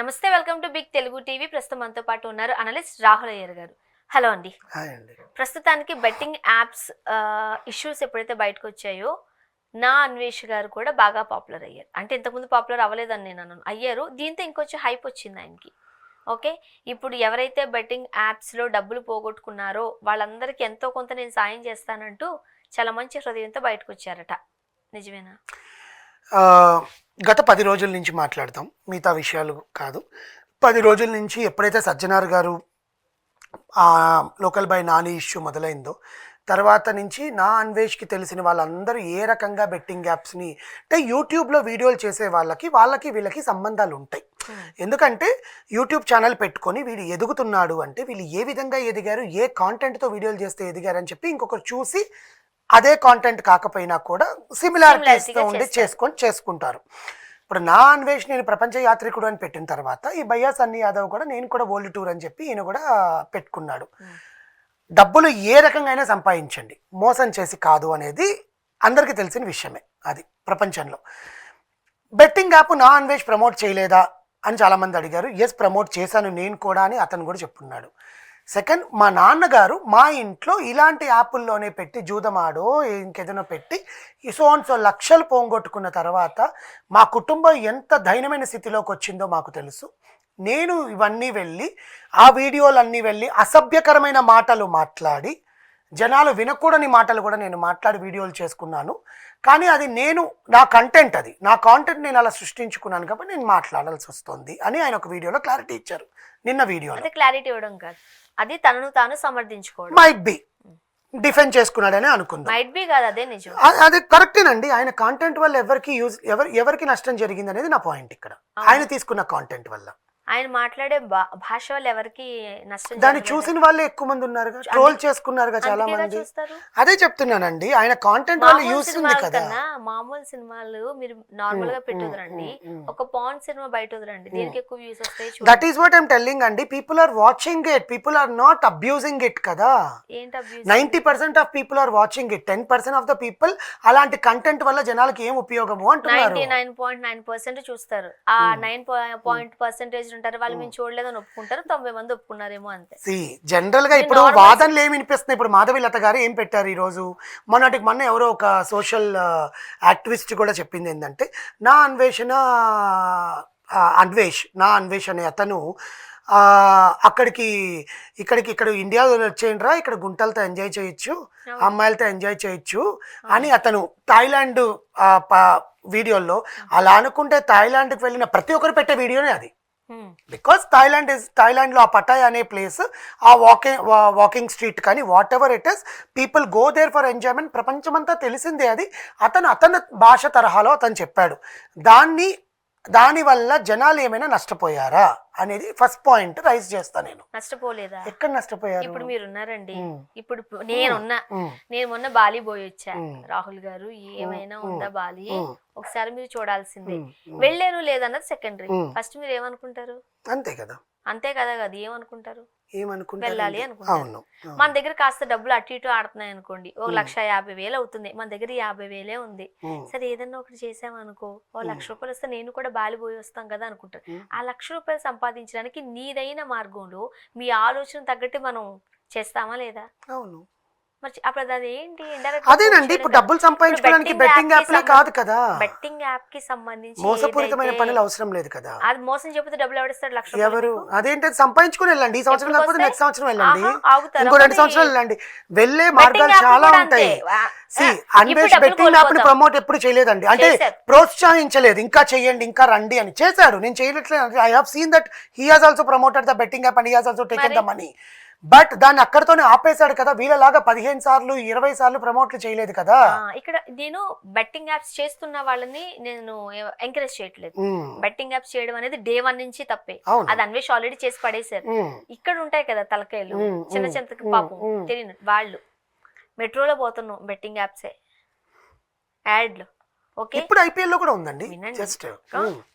నమస్తే, welcome to big Telugu TV. ప్రస్తుతం మనతో పాటు ఉన్నారు అనలిస్ట్ రాహుల్ అయ్యర్ గారు. హలో అండి. హాయ్ అండి. ప్రస్తుతానికి బెట్టింగ్ యాప్స్ ఇష్యూస్ ఎప్పుడైతే బయటకు వచ్చాయో నా అన్వేష్ గారు కూడా బాగా పాపులర్ అయ్యారు. అంటే ఇంతకుముందు పాపులర్ అవ్వలేదని నేను అన్నాను, అయ్యారు. దీంతో ఇంకొంచెం హైప్ వచ్చింది ఆయనకి. ఓకే, ఇప్పుడు ఎవరైతే బెట్టింగ్ యాప్స్లో డబ్బులు పోగొట్టుకున్నారో వాళ్ళందరికీ ఎంతో కొంత నేను సాయం చేస్తానంటూ చాలా మంచి హృదయంతో బయటకు వచ్చారట. నిజమేనా? గత 10 రోజుల నుంచి మాట్లాడతాం, మిగతా విషయాలు కాదు. 10 రోజుల నుంచి ఎప్పుడైతే సజ్జనార్ గారు లోకల్ బై నాని ఇష్యూ మొదలైందో తర్వాత నుంచి నా అన్వేష్కి తెలిసిన వాళ్ళందరూ ఏ రకంగా బెట్టింగ్ యాప్స్ని, అంటే యూట్యూబ్లో వీడియోలు చేసే వాళ్ళకి వీళ్ళకి సంబంధాలు ఉంటాయి. ఎందుకంటే యూట్యూబ్ ఛానల్ పెట్టుకొని వీడు ఎదుగుతున్నాడు అంటే వీళ్ళు ఏ విధంగా ఎదిగారు, ఏ కాంటెంట్తో వీడియోలు చేస్తే ఎదిగారు అని చెప్పి ఇంకొకరు చూసి అదే కాంటెంట్ కాకపోయినా కూడా సిమిలారిటీస్తో ఉండి చేసుకుంటారు. ఇప్పుడు నా అన్వేష్ నేను ప్రపంచ యాత్రికుడు అని పెట్టిన తర్వాత ఈ భయ్యా సన్నీ యాదవ్ కూడా నేను కూడా వరల్డ్ టూర్ అని చెప్పి ఈయన కూడా పెట్టుకున్నాడు. డబ్బులు ఏ రకంగా అయినా సంపాదించండి, మోసం చేసి కాదు అనేది అందరికీ తెలిసిన విషయమే. అది ప్రపంచంలో బెట్టింగ్ యాప్ నా అన్వేష్ ప్రమోట్ చేయలేదా అని చాలామంది అడిగారు. ఎస్, ప్రమోట్ చేశాను నేను కూడా అని అతను కూడా చెప్పున్నాడు. సెకండ్, మా నాన్నగారు మా ఇంట్లో ఇలాంటి యాపుల్లోనే పెట్టి జూదమాడో ఇంకేదైనా పెట్టి సో లక్షలు పోగొట్టుకున్న తర్వాత మా కుటుంబం ఎంత దైన్యమైన స్థితిలోకి వచ్చిందో మాకు తెలుసు. నేను ఇవన్నీ వెళ్ళి ఆ వీడియోలన్నీ వెళ్ళి అసభ్యకరమైన మాటలు మాట్లాడి జనాలు వినకూడని మాటలు కూడా నేను మాట్లాడి వీడియోలు చేసుకున్నాను. కానీ అది నా కాంటెంట్ నేను అలా సృష్టించుకున్నాను కాబట్టి నేను మాట్లాడాల్సి వస్తుంది అని ఆయన ఒక వీడియోలో క్లారిటీ ఇచ్చారు. నిన్న వీడియో క్లారిటీ ఇవ్వడం కాదు, అది తనను తాను సమర్థించుకోవడం. మైట్ బి డిఫెండ్ చేసుకున్నాడని అనుకుందాం. మైట్ బి కాదు, అదే నిజం. అది కరెక్టేనండి. ఆయన కాంటెంట్ వల్ల ఎవరికి నష్టం జరిగింది అనేది నా పాయింట్. ఇక్కడ ఆయన తీసుకున్న కాంటెంట్ వల్ల, ఆయన మాట్లాడే భాష వల్ల ఎవరికి నష్టం, దాన్ని చూసిన వాళ్ళే ఎక్కువ మంది ఉన్నారు, ట్రోల్ చేసుకున్నారుగా చాలా మంది. అదే చెప్తున్నానండి, ఆయన కాంటెంట్ వల్ల యూస్ ఉంది కదా. మామూలు సినిమాలు మీరు నార్మల్ గా పెట్టుదరండి, ఒక పాన్ సినిమా బయట వదలండి, దీనికి ఎక్కువ వ్యూస్ వస్తాయి. That is what I'm telling అండి. People are watching it, people are not abusing it కదా. 90% of people are watching it, 10% of the people అలాంటి కంటెంట్ వల్ల జనాలకి ఏం ఉపయోగము అంటున్నారు. 99.9% చూస్తారు. ఆ 9% ఉంటారు వాళ్ళు మేము చూడలేదని ఒప్పుకుంటారు, 90 మంది ఒప్పుకున్నారేమో అంతే. జనరల్ గా ఇప్పుడు వాదనలు ఏమి వినిపిస్తున్నాయి. ఇప్పుడు మాధవీలత గారు ఏం పెట్టారు ఈ రోజు, మొన్న ఎవరో ఒక సోషల్ యాక్టివిస్ట్ కూడా చెప్పింది ఏంటంటే నా అన్వేష్ అనే అతను ఇక్కడ ఇండియాలో వచ్చేయండిరా, ఇక్కడ గుంటలతో ఎంజాయ్ చేయొచ్చు, అమ్మాయిలతో ఎంజాయ్ చేయొచ్చు అని అతను థాయిలాండ్ వీడియోల్లో, అలా అనుకుంటే థాయిలాండ్కి వెళ్ళిన ప్రతి ఒక్కరు పెట్టే వీడియోనే అది. బికాస్ థాయిలాండ్లో ఆ పటాయ్ అనే ప్లేస్, ఆ వాకింగ్ స్ట్రీట్ కానీ whatever it is, people go there for enjoyment. ప్రపంచమంతా తెలిసిందే అది. అతని భాష తరహాలో అతను చెప్పాడు. దానివల్ల జనాలు ఏమైనా నష్టపోయారా అనేది ఫస్ట్ పాయింట్ రైజ్ చేస్తా. నేను నష్టపోలేదా? ఎక్కడ నష్టపోయారు? ఇప్పుడు మీరు ఉన్నారండి, ఇప్పుడు నేను మొన్న బాలి పోయి వచ్చా. రాహుల్ గారు ఏమైనా ఉందా బాలి, ఒకసారి మీరు చూడాల్సిందే. వెళ్ళారు లేదన్నది సెకండరీ. ఫస్ట్ మీరు ఏమనుకుంటారు? అంతే కదా కాదు, ఏమనుకుంటారు? వెళ్ళాలి అనుకుంటారు. మన దగ్గర కాస్త డబ్బులు అటు ఇటు ఆడుతున్నాయి అనుకోండి, 1,50,000 అవుతుంది, మన దగ్గర 50,000 ఉంది. సరే ఏదన్నా ఒకటి చేసామనుకో, 1,00,000 రూపాయలు వస్తే నేను కూడా బాలి పోయి వస్తాం కదా అనుకుంటారు. ఆ 1,00,000 రూపాయలు సంపాదించడానికి నీదైన మార్గంలో మీ ఆలోచన తగ్గట్టు మనం చేస్తామా లేదా? అవును. అప్పుడు అదేంటి? అదేనండి, ఇప్పుడు డబ్బులు సంపాదించుకోవడానికి బెట్టింగ్ యాప్ కాదు కదా. బెట్టింగ్ యాప్ కి సంబంధించి మోసపూరితమైన పనులు అవసరం లేదు కదా. అది మోసం చెబితే డబ్బులు ఎవరిస్తాడు? 1,00,000 ఎవరు? అదేంటి, సంపాదించుకుని వెళ్ళండి. ఈ సంవత్సరం కాకపోతే నెక్స్ట్ సంవత్సరం వెళ్ళండి, ఇంకో 2 సంవత్సరాలు వెళ్ళండి. వెళ్ళే మార్గాలు చాలా ఉంటాయి. అన్వేష్ బెట్టింగ్ యాప్ ని ప్రమోట్ ఎప్పుడు చేయలేదండి, అంటే ప్రోత్సహించలేదు. ఇంకా చెయ్యండి, ఇంకా రండి అని చేశాడు. నేను చేయట్లేదు. I have seen that he has also promoted the betting app and he has also taken the money. But దాన్ని అక్కడితోనే ఆపేశాడు కదా. వీళ్ళలాగా 15 సార్లు 20 సార్లు ప్రమోట్లు చేయలేదు కదా. ఇక్కడ నేను బెట్టింగ్ యాప్స్ చేస్తున్న వాళ్ళని నేను ఎంకరేజ్ చేయట్లేదు. బెట్టింగ్ యాప్స్ చేయడం అనేది డే 1 నుంచి తప్పే. అది అన్వేష్ ఆల్రెడీ చేసి పడేశారు. ఇక్కడ ఉంటాయి కదా తలకాయలు, చిన్న పాపం తెలియను వాళ్ళు. మెట్రోలో పోతున్నాం, బెట్టింగ్ యాప్సే యాడ్లు. ఇప్పుడు ఐపీఎల్ లో కూడా ఉందండి.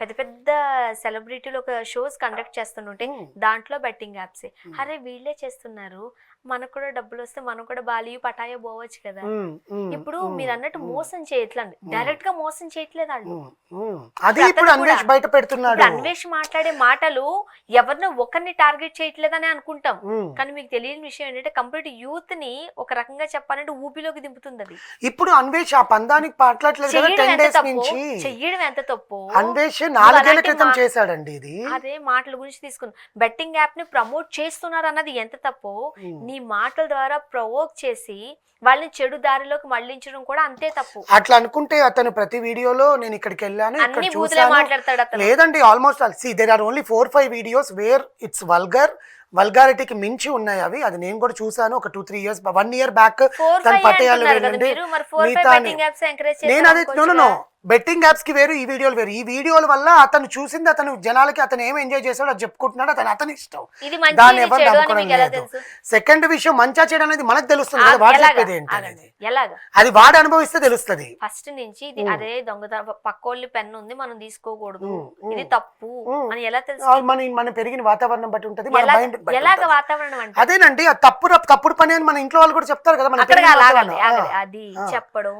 పెద్ద పెద్ద సెలబ్రిటీలు ఒక షోస్ కండక్ట్ చేస్తుంటే దాంట్లో బెట్టింగ్ యాప్స్. అరే వీళ్ళే చేస్తున్నారు, మనకు కూడా డబ్బులు వస్తే మనం కూడా బాలియు పటాయో పోవచ్చు కదా. ఇప్పుడు మీరు అన్నట్టు మోసం చేయట్లేదు, డైరెక్ట్ గా మోసం చేయట్లేదు వాళ్ళు. అది ఇప్పుడు అన్వేష్ బయట పెడుతున్నాడు. అన్వేష్ మాట్లాడే మాటలు ఎవరినో ఒకరిని టార్గెట్ చేయట్లేదని అనుకుంటాం, కానీ మీకు తెలియని విషయం ఏంటంటే కంప్లీట్ యూత్ ని ఒక రకంగా చెప్పాలంటే ఊపిలోకి దింపుతుంది అది. ఇప్పుడు అన్వేష్ ఆ పందానికి పాటలట్లేదు కదా 10 days నుంచి. చెయ్యడం ఎంత తప్పు. అన్వేష్ 4 ఏళ్ల క్రితం చేశాడండి ఇది. అదే మాటల గురించి తీసుకున్నాం. బెట్టింగ్ యాప్ ని ప్రమోట్ చేస్తున్నారు అన్నది ఎంత తప్పు. నీ మాటల ద్వారా ప్రవోక్ చేసి వాళ్ళని చెడు దారిలోకి మళ్లించడం కూడా అంతే తప్పు. అట్లా అనుకుంటే అతను ప్రతి వీడియోలో నేను ఇక్కడికి వెళ్ళాను ఇక్కడ అన్ని బూతులే మాట్లాడతాడు అతను. లేదండి, almost there are only 4-5 videos where it's వల్గారిటీకి మించి ఉన్నాయి అవి. అది నేను కూడా చూసాను ఒక 2-3 years 1 year బ్యాక్. తన పట్టయాలు వేరండి నేను అదే నో బెట్టింగ్ యాప్స్ కి వేరు, ఈ వీడియోలు వేరు. ఈ వీడియోల వల్ల అతను చూసింది, అతను జనాలకి అతను ఏం ఎంజాయ్ చేస్తాడో అది చెప్పుకుంటున్నాడు, అతని ఇష్టం, దాన్ని ఎవరు నమ్ముకోవడం లేదు. సెకండ్ విషయం మంచా చేయడం అనేది మనకు తెలుస్తుంది కదా, వాడు చెప్పేది ఏంటి అనేది, అది వాడు అనుభవిస్తే తెలుస్తుంది. ఫస్ట్ నుంచి ఇది అదే దొంగతనం, పక్కోళ్ళ పెన్ను ఉంది మనం తీసుకోకూడదు, ఇది తప్పు అని ఎలా తెలుసు? మన పెరిగిన వాతావరణం బట్టి ఉంటది. ఎలాగ వాతావరణం అంటే అదేనండి, తప్పుడు పని అని మన ఇంట్లో వాళ్ళు కూడా చెప్తారు కదా, అది చెప్పడం.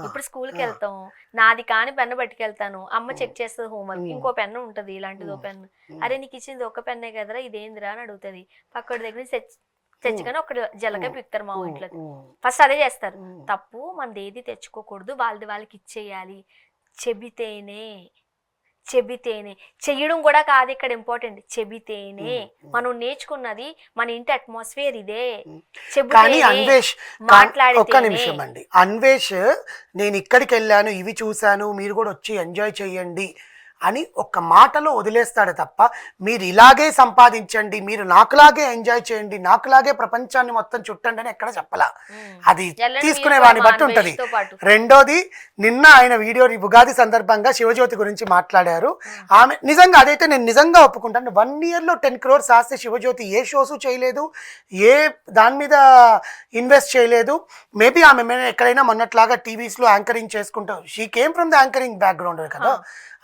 ఇప్పుడు స్కూల్ కి వెళ్తాం, నాది కాని పెన్ను పట్టుకెళ్తాను, అమ్మ చెక్ చేస్తుంది హోంవర్క్, ఇంకో పెన్ను ఉంటది ఇలాంటిది, ఒక పెన్ను, అరే నీకు ఇచ్చింది ఒక పెన్నే కదరా ఇదేందిరా అని అడుగుతుంది. పక్కడి దగ్గర తెచ్చుకొని ఒక జలక పిక్తారు మా ఇంట్లో, ఫస్ట్ అదే చేస్తారు. తప్పు, మనది ఏది తెచ్చుకోకూడదు, వాళ్ళకి ఇచ్చేయాలి. చెబితేనే చెయ్యడం కూడా కాదు ఇక్కడ ఇంపార్టెంట్, చెబితేనే మనం నేర్చుకున్నది, మన ఇంటి అట్మాస్ఫియర్ ఇదే. ఒక్క నిమిషం అండి, అన్వేష్ నేను ఇక్కడికి వెళ్ళాను, ఇవి చూశాను, మీరు కూడా వచ్చి ఎంజాయ్ చేయండి అని ఒక్క మాటలో వదిలేస్తాడు తప్ప, మీరు ఇలాగే సంపాదించండి, మీరు నాకులాగే ఎంజాయ్ చేయండి, నాకులాగే ప్రపంచాన్ని మొత్తం చుట్టండి అని ఎక్కడ చెప్పలా. అది తీసుకునే వాడిని బట్టి ఉంటది. రెండోది, నిన్న ఆయన వీడియో ఉగాది సందర్భంగా శివజ్యోతి గురించి మాట్లాడారు. ఆమె నిజంగా అదైతే నేను నిజంగా ఒప్పుకుంటాను. 1 year లో 10 crores ఆస్తే శివజ్యోతి ఏ షోస్ చేయలేదు, ఏ దాని మీద ఇన్వెస్ట్ చేయలేదు. మేబీ ఆమె ఎక్కడైనా మొన్నట్లాగా టీవీస్ లో యాంకరింగ్ చేసుకుంటాం, she came from the anchoring background కదా,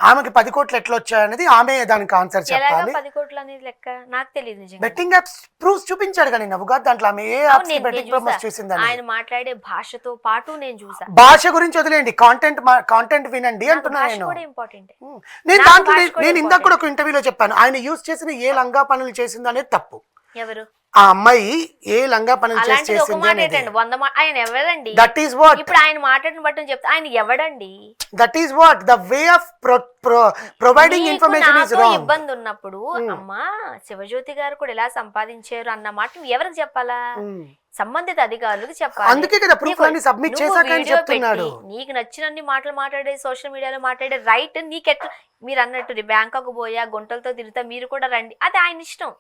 ఆమెకి 10 కోట్లు ఎట్లా వచ్చాయనేది ఆమె దానికి ఆన్సర్ చెప్పాలి. 10 కోట్లు అనేది లెక్క నాకు తెలియదు. బెట్టింగ్ యాప్స్ ప్రూఫ్స్ చూపించాడు కానీ నవ్వుగా, దాంట్లో ఆమె ఏ యాప్స్ బెట్టింగ్ ప్రమోట్ చేసిందని. ఆయన మాట్లాడే భాషతో పాటు నేను చూసా. భాష గురించి వదిలేండి, కాంటెంట్ వినండి అంటున్నా నేను. నేను ఇందాక కూడా ఒక ఇంటర్వ్యూలో చెప్పాను, ఆయన యూజ్ చేసిన ఏ లంగా పనులు చేసింది అనేది తప్పు. ఎవరు ఆ అమ్మాయి ఏ లంగా పనులు చేసింది ఆయన ఎవరండి? దట్ ఈస్ వాట్ ఇప్పుడు ఆయన మాట్లాడిన బట్టి చెప్తా, ఆయన ఎవడండి? That is what the way of providing information is wrong. ఇబ్బంది ఉన్నప్పుడు అమ్మా శివజ్యోతి గారు కూడా ఎలా సంపాదించారు అన్న మాట నువ్వు ఎవరికి చెప్పాలా? సంబంధిత అధికారులకు చెప్పాలి. అందుకే కదా ప్రూఫ్ అన్ని సబ్మిట్ చేశాక అని చెప్తున్నాడు. నీకు నచ్చినన్ని మాటలు మాట్లాడే, సోషల్ మీడియాలో మాట్లాడే రైట్ నీకెట్లా? మీరు అన్నట్టు బ్యాంకాక్ పోయా, గుంటలతో తిరుగుతా, మీరు కూడా రండి, అది ఆయన ఇష్టం.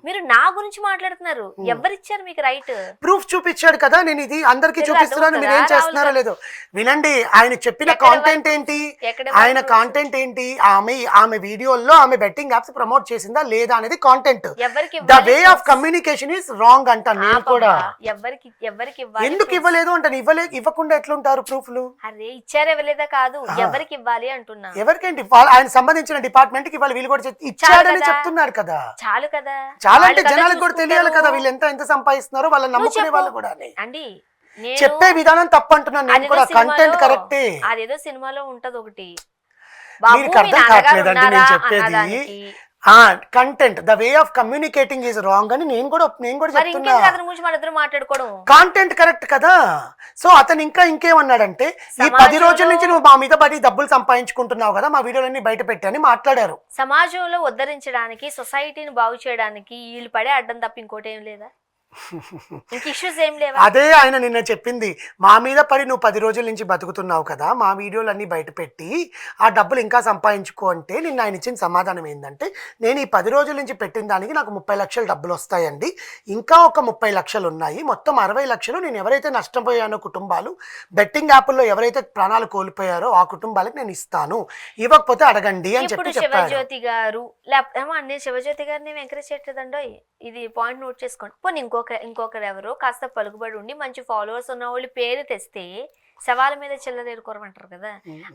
మీరు నా గురించి మాట్లాడుతున్నారు, ఎవరిచ్చారు మీకు రైట్? ప్రూఫ్ చూపించాడు కదా, నేను ఇది అందరికి చూపిస్తున్నాను, మీరు ఏం చేస్తున్నారో లేదో వినండి. ఆయన చెప్పిన కాంటెంట్ ఏంటి, ఆయన కాంటెంట్ ఏంటి, ఆమె వీడియోల్లో ఆమె బెట్టింగ్ యాప్స్ ప్రమోట్ చేసిందా లేదా అనేది content. The way of communication is wrong అంటాను నేను కూడా. ఎవరికి ఎందుకు ఇవ్వలేదు అంటాను, ఇవ్వకుండా ఎట్లుంటారు ప్రూఫ్లు? అరే ఇచ్చారు ఇవ్వలేదా కాదు, ఎవరికి ఇవ్వాలి అంటున్నా. ఎవరికేంటి, ఆయన సంబంధించిన డిపార్ట్మెంట్ కి వీళ్ళు కూడా ఇచ్చాడని చెప్తున్నారు కదా. చాలు కదా, చాలా అంటే జనాలకు కూడా తెలియాలి కదా వీళ్ళు ఎంత సంపాదిస్తున్నారో, వాళ్ళని నమ్ముకునే వాళ్ళు కూడా అండి. చెప్పే విధానం తప్పు అంటున్నాను నేను కూడా, కంటెంట్ కరెక్టే. అదేదో సినిమాలో ఉంటది ఒకటి, మీకు అర్థం కావట్లేదండి నేను చెప్పేది. Content the way of communicating is wrong అని నేను కూడా చెప్తున్నా. కాంటెంట్ కరెక్ట్ కదా. సో అతను ఇంకేమన్నాడంటే, ఈ 10 రోజుల నుంచి నువ్వు మా మీద పడి డబ్బులు సంపాదించుకుంటున్నావు కదా, మా వీడియోలన్నీ బయట పెట్టి మాట్లాడారు. సమాజంలో ఉద్ధరించడానికి, సొసైటీని బాగు చేయడానికి వీళ్ళు పడే అడ్డం తప్ప ఇంకోటి ఏం లేదా? అదే ఆయన నిన్న చెప్పింది, మా మీద పడి నువ్వు 10 రోజుల నుంచి బతుకుతున్నావు కదా, మా వీడియోలన్నీ బయట పెట్టి ఆ డబ్బులు ఇంకా సంపాదించుకో అంటే, నిన్న ఆయన ఇచ్చిన సమాధానం ఏంటంటే, నేను ఈ 10 రోజుల నుంచి పెట్టిన దానికి నాకు 30 లక్షలు డబ్బులు వస్తాయండి, ఇంకా ఒక 30 లక్షలు ఉన్నాయి, మొత్తం 60 లక్షలు నేను ఎవరైతే నష్టపోయానో కుటుంబాలు, బెట్టింగ్ యాప్ల్లో ఎవరైతే ప్రాణాలు కోల్పోయారో ఆ కుటుంబాలకు నేను ఇస్తాను, ఇవ్వకపోతే అడగండి అని చెప్పి చెప్పారు. శివజ్యోతి గారు శివజ్యోతి గారిని ఎంకరేజ్ చేయట్లేదండో, ఇది పాయింట్ నోట్ చేసుకోండి. పోనీ ఇంకొకరు ఎవరో కాస్త పలుకుబడి ఉండి మంచి ఫాలోవర్స్ ఉన్న వాళ్ళు పేరు తెస్తే శవాల మీద చిల్లరేరుకోరమంటారు కదా,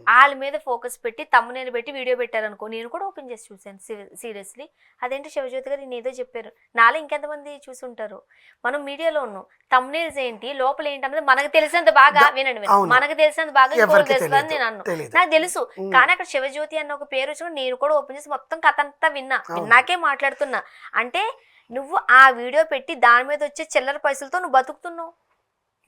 వాళ్ళ మీద ఫోకస్ పెట్టి తమ్మునేలు పెట్టి వీడియో పెట్టారనుకో, నేను కూడా ఓపెన్ చేసి చూశాను సీరియస్లీ. అదేంటి శివజ్యోతి గారు నేను ఏదో చెప్పారు, నాలో ఇంకెంతమంది చూసుంటారు. మనం మీడియాలో ఉన్నాం, తమ్మునేల్స్ ఏంటి లోపల ఏంటి అన్నది మనకు తెలిసినంత బాగా వినండి, మనకు తెలిసినంత బాగా ఇంకోటి తెలుసు అని నేను అన్నాను. నాకు తెలుసు, కానీ అక్కడ శివజ్యోతి అన్న ఒక పేరు వచ్చి నేను కూడా ఓపెన్ చేసి మొత్తం కథ అంతా విన్నాకే మాట్లాడుతున్నా. అంటే నువ్వు ఆ వీడియో పెట్టి దాని మీద వచ్చే చిల్లర పైసలతో నువ్వు బతుకుతున్నావు.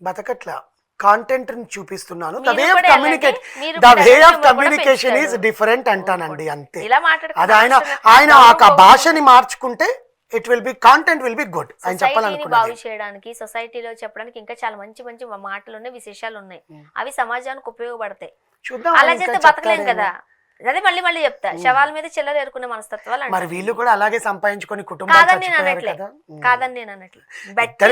బతకట్లా, కాంటెంట్ ని చూపిస్తున్నాను. ద వే మీరు ఆఫ్ కూడా కమ్యూనికేట్, మీరు ద కూడా వే ఆఫ్ కూడా కమ్యూనికేషన్ ఈజ్ పెంచుతారు. డిఫరెంట్ అంటానండి, అంతే. ఇలా అది మాట్లాడుకుంటే ఆయన ఆ భాషని మార్చుకుంటే it will be, content will be good. ఆయన సొసైటీని బాగు చెప్పాలనుకున్నది చేయడానికి, సొసైటీలో చెప్పడానికి ఇంకా చాలా మంచి మంచి మాటలు ఉన్నాయి, విశేషాలు ఉన్నాయి. అవి సమాజానికి ఉపయోగపడతాయి. చూద్దాం. అలా ఆయన చేస్తే ఇంకా బతకలేం చెప్తారేమో. కదా. అదే మళ్ళీ చెప్తా, శవాల మీద చిల్లర ఏరుకునే మనస్తత్వాలు మరి అంటారు. వీళ్ళు కూడా అలాగే సంపాదించుకొని కుటుంబాలు కాదని నేను చచ్చిపోయారు అనట్లే, కదా. కాదని నేను అనట్లే.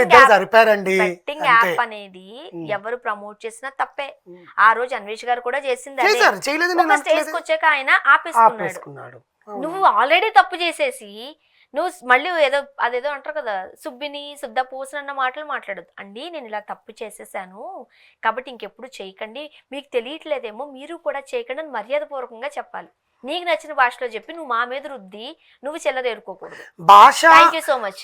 ఇద్దరు సరిపోయారండి, బెట్టింగ్ అంతే. యాప్ అనేది ఎవరు ప్రమోట్ చేసినా తప్పే. ఆ రోజు అన్వేష్ గారు కూడా చేసింది అదే. చేశారు, చేయలేదు నేను ఒక స్టేజ్ అనట్లేదు. వచ్చాక ఆయన ఆపేసుకున్నాడు. ఆపేసుకున్నాడు. నువ్వు ఆల్రెడీ తప్పు చేసేసి నువ్వు మళ్ళీ అదేదో అంటారు కదా, సుబ్బిని శుద్ధ పూసనన్న మాటలు మాట్లాడదు అండి. నేను ఇలా తప్పు చేసేసాను కాబట్టి ఇంకెప్పుడు చేయకండి, మీకు తెలియట్లేదేమో మీరు కూడా చేయకండి అని మర్యాదపూర్వకంగా చెప్పాలి. నీకు నచ్చిన భాషలో చెప్పి నువ్వు మా మీద రుద్ది నువ్వు చెల్లరేరుకోకూడదు. భాష థ్యాంక్ యూ సో మచ్.